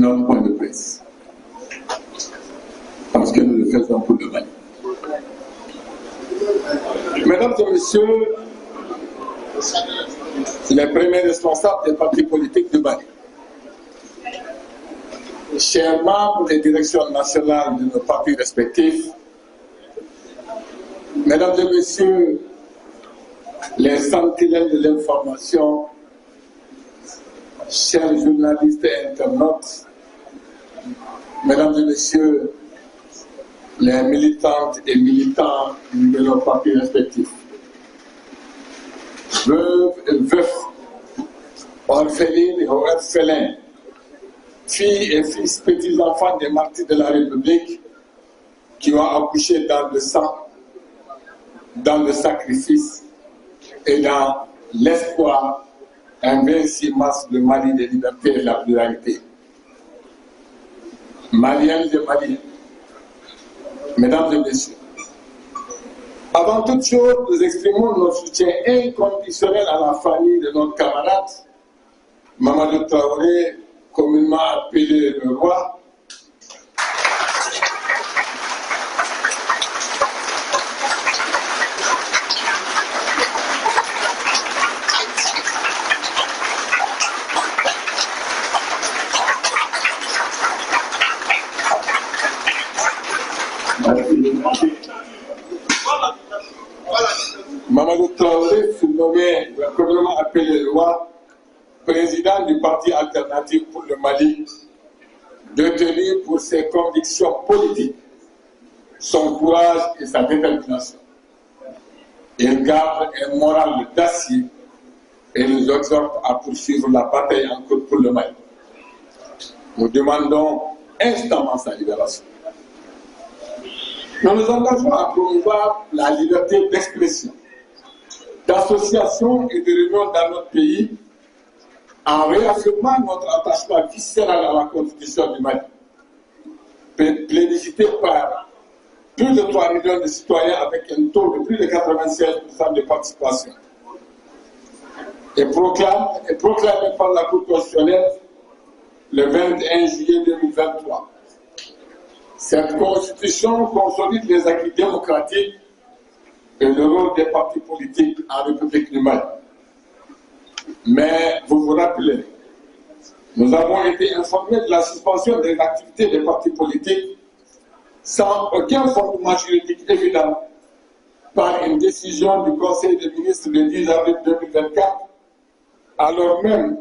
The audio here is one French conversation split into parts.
notre point de presse. Parce que nous le faisons pour le Mali. Mesdames et messieurs, les premiers responsables des partis politiques du Mali, chers membres des directions nationales de nos partis respectifs, mesdames et messieurs, les sentinelles de l'information, chers journalistes et internautes, mesdames et messieurs, les militantes et militants de nos partis respectifs, veuves et veufs, orphelines et orphelins, filles et fils, petits-enfants des martyrs de la République qui ont accouché dans le sang, dans le sacrifice et dans l'espoir invincible de Mali de liberté et de la pluralité. Maliennes et Maliens, mesdames et messieurs, avant toute chose, nous exprimons notre soutien inconditionnel à la famille de notre camarade, Mamadou Traoré, communément appelé le roi. Mamadou Traoré fut nommé, communément appelé le roi, président du parti alternatif pour le Mali, détenu pour ses convictions politiques, son courage et sa détermination. Il garde un moral d'acier et nous exhorte à poursuivre la bataille en cours pour le Mali. Nous demandons instamment sa libération. Nous nous engageons à promouvoir la liberté d'expression, d'association et de réunion dans notre pays en réaffirmant notre attachement viscéral à la Constitution du Mali, plébiscitée par plus de 3 millions de citoyens avec un taux de plus de 96% de participation, et proclamée par la Cour constitutionnelle le 21 juillet 2023. Cette Constitution consolide les acquis démocratiques et le rôle des partis politiques en République du Mali. Mais vous vous rappelez, nous avons été informés de la suspension des activités des partis politiques sans aucun fondement juridique évident par une décision du Conseil des ministres le 10 avril 2024, alors même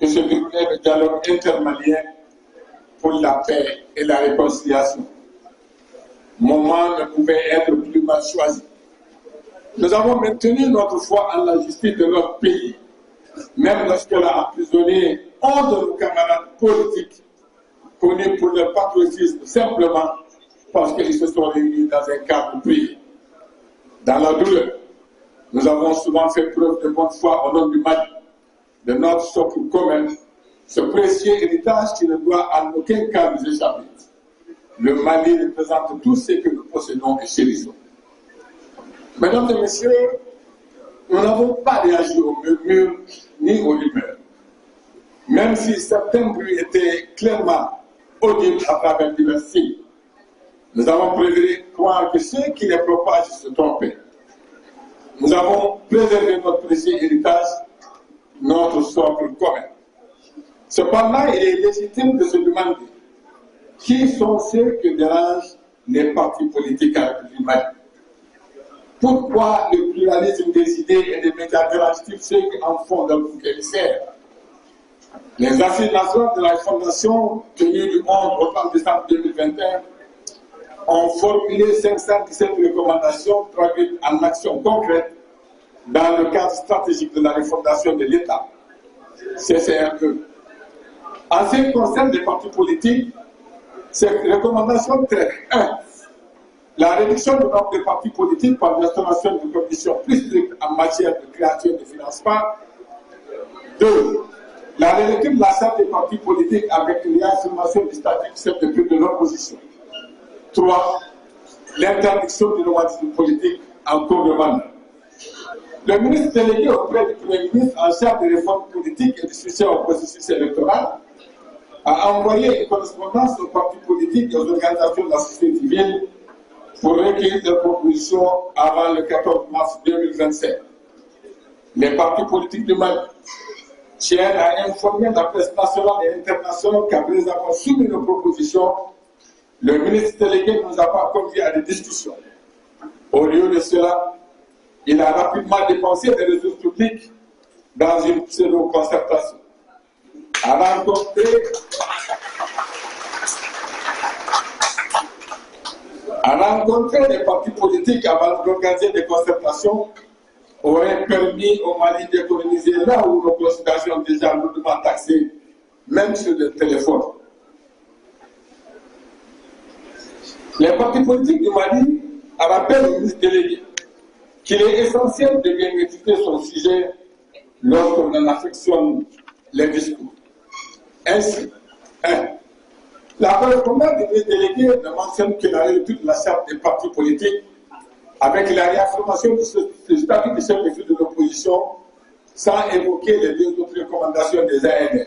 que se déroulait le dialogue intermalien pour la paix et la réconciliation. Moment ne pouvait être plus mal choisi. Nous avons maintenu notre foi en la justice de notre pays, même lorsqu'elle a emprisonné 11 de nos camarades politiques connus pour leur patriotisme simplement parce qu'ils se sont réunis dans un cadre privé. Dans la douleur, nous avons souvent fait preuve de bonne foi au nom du Mali, de notre socle commun, ce précieux héritage qui ne doit en aucun cas nous échapper. Le Mali représente tout ce que nous possédons et chérissons. Mesdames et messieurs, nous n'avons pas réagi aux murmures ni aux rumeurs, même si certains bruits étaient clairement audibles à travers divers signes. Nous avons préféré croire que ceux qui les propagent se trompaient. Nous avons préservé notre précieux héritage, notre socle commun. Cependant, il est légitime de se demander qui sont ceux que dérangent les partis politiques à la République du Mali. Pourquoi le pluralisme des idées et des médias dérange-t-il ceux qui en font leur bouc émissaire? Les assises nationales de la Fondation, tenues du 11 au 30 décembre 2021, ont formulé 517 recommandations traduites en actions concrètes dans le cadre stratégique de la refondation de l'État, CCRE. En ce qui concerne les partis politiques, ces recommandations traitent 1. La réduction du nombre de partis politiques par l'instauration de conditions plus strictes en matière de création de financement. 2. La relecture de la charte des partis politiques avec une réaffirmation du statut de chef de l'opposition. 3. L'interdiction du nomadisme politique en cours de mandat. Le ministre délégué auprès du Premier ministre en charge des réformes politiques et du soutien au processus électoral a envoyé une correspondance aux partis politiques et aux organisations de la société civile pour recueillir des propositions avant le 14 mars 2027. Les partis politiques du Mali tiennent à informer la presse nationale et internationale qu'après avoir soumis nos propositions, le ministre délégué ne nous a pas conviés à des discussions. Au lieu de cela, il a rapidement dépensé des ressources publiques dans une pseudo-concertation. A rencontrer les partis politiques avant d'organiser des concertations aurait permis au Mali d'économiser là où nos concitoyens déjà lourdement taxés, même sur le téléphone. Les partis politiques du Mali rappellent au ministre délégué qu'il est essentiel de bien maîtriser son sujet lorsqu'on en affectionne les discours. Ainsi, la correspondance du ministre délégué ne mentionne que la lecture de la charte des partis politiques avec la réaffirmation du statut de chef de file de l'opposition sans évoquer les deux autres recommandations des ANR.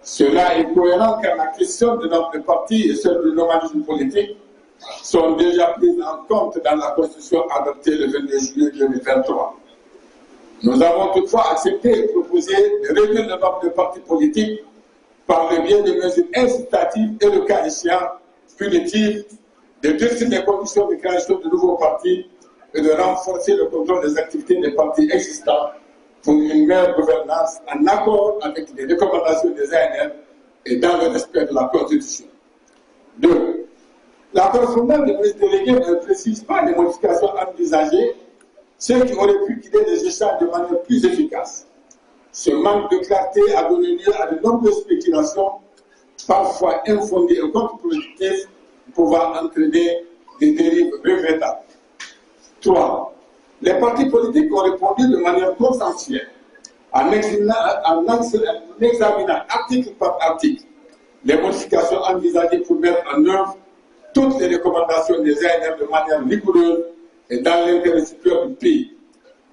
Cela est cohérent car la question du nombre de partis et celle du nomadisme politique sont déjà prises en compte dans la Constitution adoptée le 22 juillet 2023. Nous avons toutefois accepté et proposé de réduire le nombre de partis politiques par le biais de mesures incitatives et le cas échéant punitives, de durcir les conditions de création de nouveaux partis et de renforcer le contrôle des activités des partis existants pour une meilleure gouvernance en accord avec les recommandations des ANR et dans le respect de la Constitution. 2. La correspondance du ministre délégué ne précise pas les modifications envisagées, ce qui aurait pu guider les échanges de manière plus efficace. Ce manque de clarté a donné lieu à de nombreuses spéculations, parfois infondées et contre-productives, pouvant entraîner des dérives regrettables. 3. Les partis politiques ont répondu de manière consensuelle en examinant article par article les modifications envisagées pour mettre en œuvre toutes les recommandations des ANR de manière rigoureuse et dans l'intérêt supérieur du pays.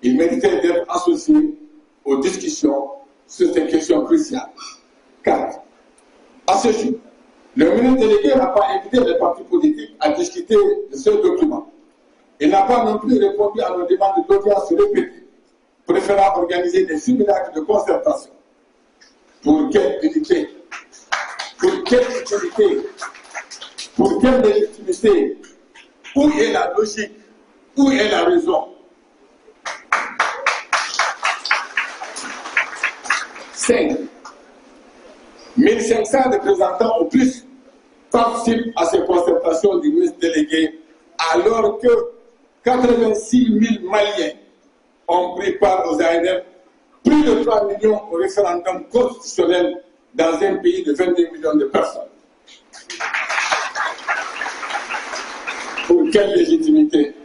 Ils méritaient d'être associés aux discussions sur ces questions cruciales. 4. À ce jour, le ministre délégué n'a pas invité les partis politiques à discuter de ce document. Il n'a pas non plus répondu à nos demandes d'audience répétées, préférant organiser des simulacres de concertation. Pour quelle utilité? Pour quelle utilité? Pour quelle légitimité? Où est la logique? Où est la raison? 5. 1500 représentants au plus participent à ces concertations du ministre délégué, alors que 86 000 Maliens ont pris part aux ANR, plus de 3 millions au référendum constitutionnel dans un pays de 22 millions de personnes. Pour quelle légitimité?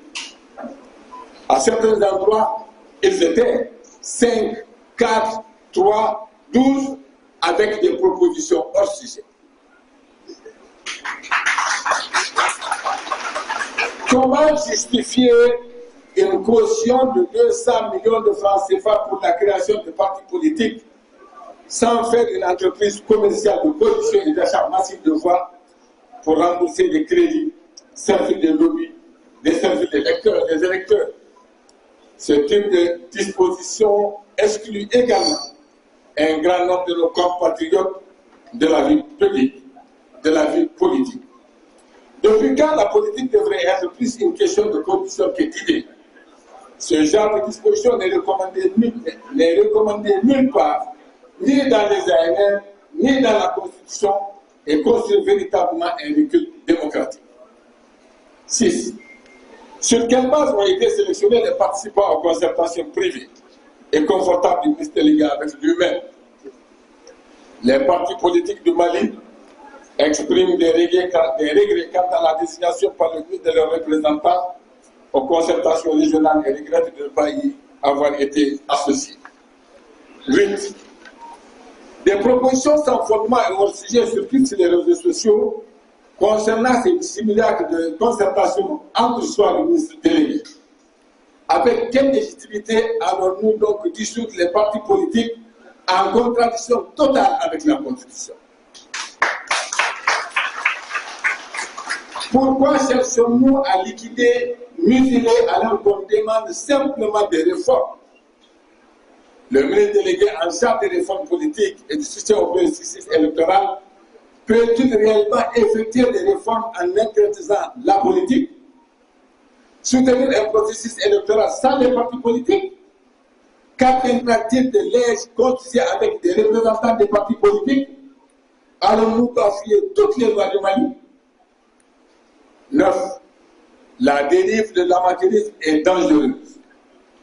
À certains endroits, ils étaient 5, 4, 3, 12, avec des propositions hors sujet. Comment justifier une caution de 200 millions de francs CFA pour la création de partis politiques sans faire une entreprise commerciale de production et d'achat massif de voix pour rembourser des crédits, servir des lobbies, des services des électeurs? Ce type de disposition exclut également un grand nombre de nos compatriotes de la vie publique, de la vie politique. Depuis quand la politique devrait être plus une question de conditions que d'idées? Ce genre de disposition n'est recommandé nulle part, ni dans les ANR, ni dans la Constitution, et constitue véritablement un recul démocratique. 6. Sur quelle base ont été sélectionnés les participants aux concertations privées et confortables du ministre délégué avec lui-même? Les partis politiques du Mali expriment des regrets quant à la désignation par le ministre de leurs représentants aux concertations régionales et regrettent de ne pas y avoir été associés. 8. Des propositions sans fondement et hors sujet circulent sur les réseaux sociaux concernant ces simulacres de concertation entre soi et le ministre délégué. Avec quelle légitimité allons-nous donc dissoudre les partis politiques en contradiction totale avec la Constitution? Pourquoi cherchons-nous à liquider, museler alors qu'on demande simplement des réformes? Le ministre délégué en charge des réformes politiques et du soutien au processus électoral peut-il réellement effectuer des réformes en interdisant la politique? Soutenir un processus électoral sans les partis politiques? Qu'attendra-t-il de l'âge constitué avec des représentants des partis politiques? Allons-nous bafouer toutes les lois du Mali? 9. La dérive de l'amateurisme est dangereuse.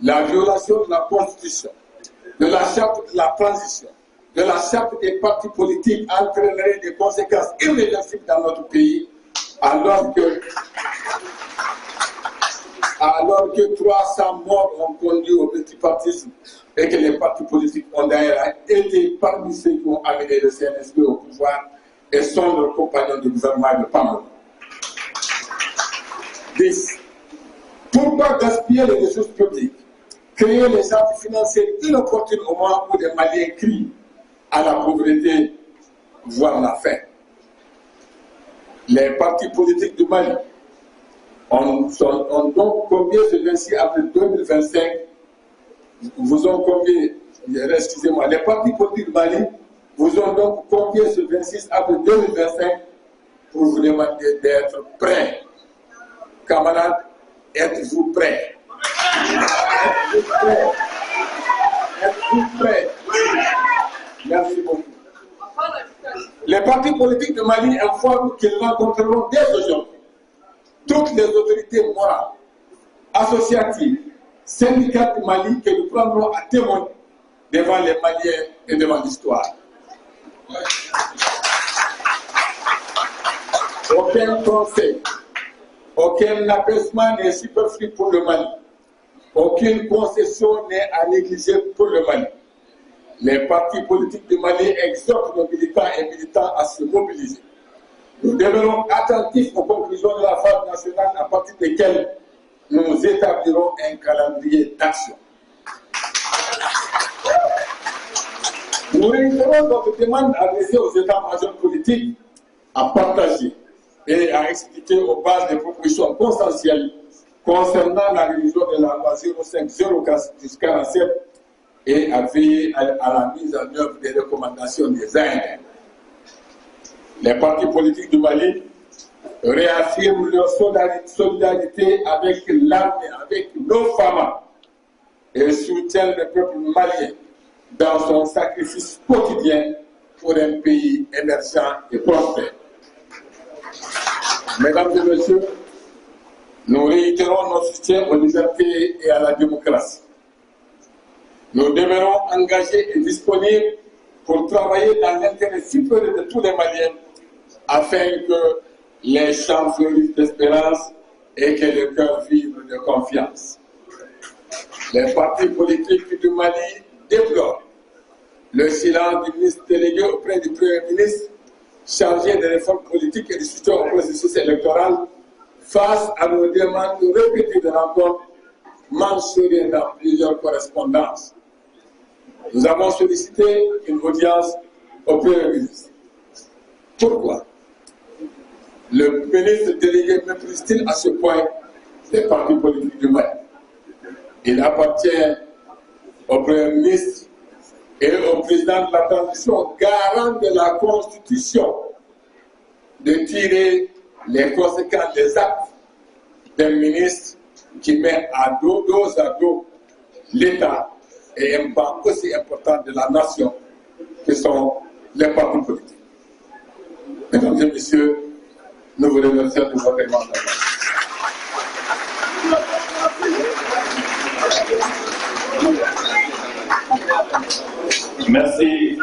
La violation de la Constitution, de la charte de la transition, de la charte des partis politiques entraînerait des conséquences irréversibles dans notre pays, alors que 300 morts ont conduit au multipartisme et que les partis politiques ont d'ailleurs été parmi ceux qui ont amené le CNSP au pouvoir et sont leurs compagnons de gouvernement de Parlement. 10. Pourquoi gaspiller les ressources publiques, créer les charges financières inopportunes au moment où les Maliens crient à la pauvreté, voire la faim? Les partis politiques du Mali ont donc convié ce 26 avril 2025, vous ont convié, excusez-moi, les partis politiques du Mali vous ont donc convié ce 26 avril 2025 pour vous demander d'être prêts. Camarades, êtes-vous prêts? Êtes-vous prêts? Êtes-vous prêts? Merci beaucoup. Les partis politiques de Mali informent qu'ils rencontreront dès aujourd'hui toutes les autorités morales, associatives, syndicales du Mali que nous prendrons à témoin devant les Maliens et devant l'histoire. Aucun conseil, aucun apaisement n'est superflu pour le Mali. Aucune concession n'est à négliger pour le Mali. Les partis politiques du Mali exhortent nos militants et militants à se mobiliser. Nous demeurons attentifs aux conclusions de la phase nationale à partir desquelles nous établirons un calendrier d'action. Nous réitérons notre demande adressée aux états-majors politiques à partager et à expliquer aux bases des propositions consensuelles concernant la révision de la loi 05-04-47 et à veiller à la mise en œuvre des recommandations des Indes. Les partis politiques du Mali réaffirment leur solidarité avec l'armée, avec nos femmes, et soutiennent le peuple malien dans son sacrifice quotidien pour un pays émergent et prospère. Mesdames et messieurs, nous réitérons notre soutien aux libertés et à la démocratie. Nous demeurons engagés et disponibles pour travailler dans l'intérêt supérieur de tous les Maliens afin que les champs fleurissent d'espérance et que le cœur vibre de confiance. Les partis politiques du Mali déplorent le silence du ministre délégué auprès du Premier ministre chargé des réformes politiques et du soutien au processus électoral face à nos demandes répétées de rencontres mentionnées dans plusieurs correspondances. Nous avons sollicité une audience au Premier ministre. Pourquoi le ministre délégué méprise-t-il à ce point les partis politiques du Mali? Il appartient au Premier ministre et au président de la transition, garant de la Constitution, de tirer les conséquences des actes d'un ministre qui met à dos l'État et un pan aussi important de la nation que sont les partis politiques. Mesdames et messieurs, nous vous remercions de votre attention. Merci.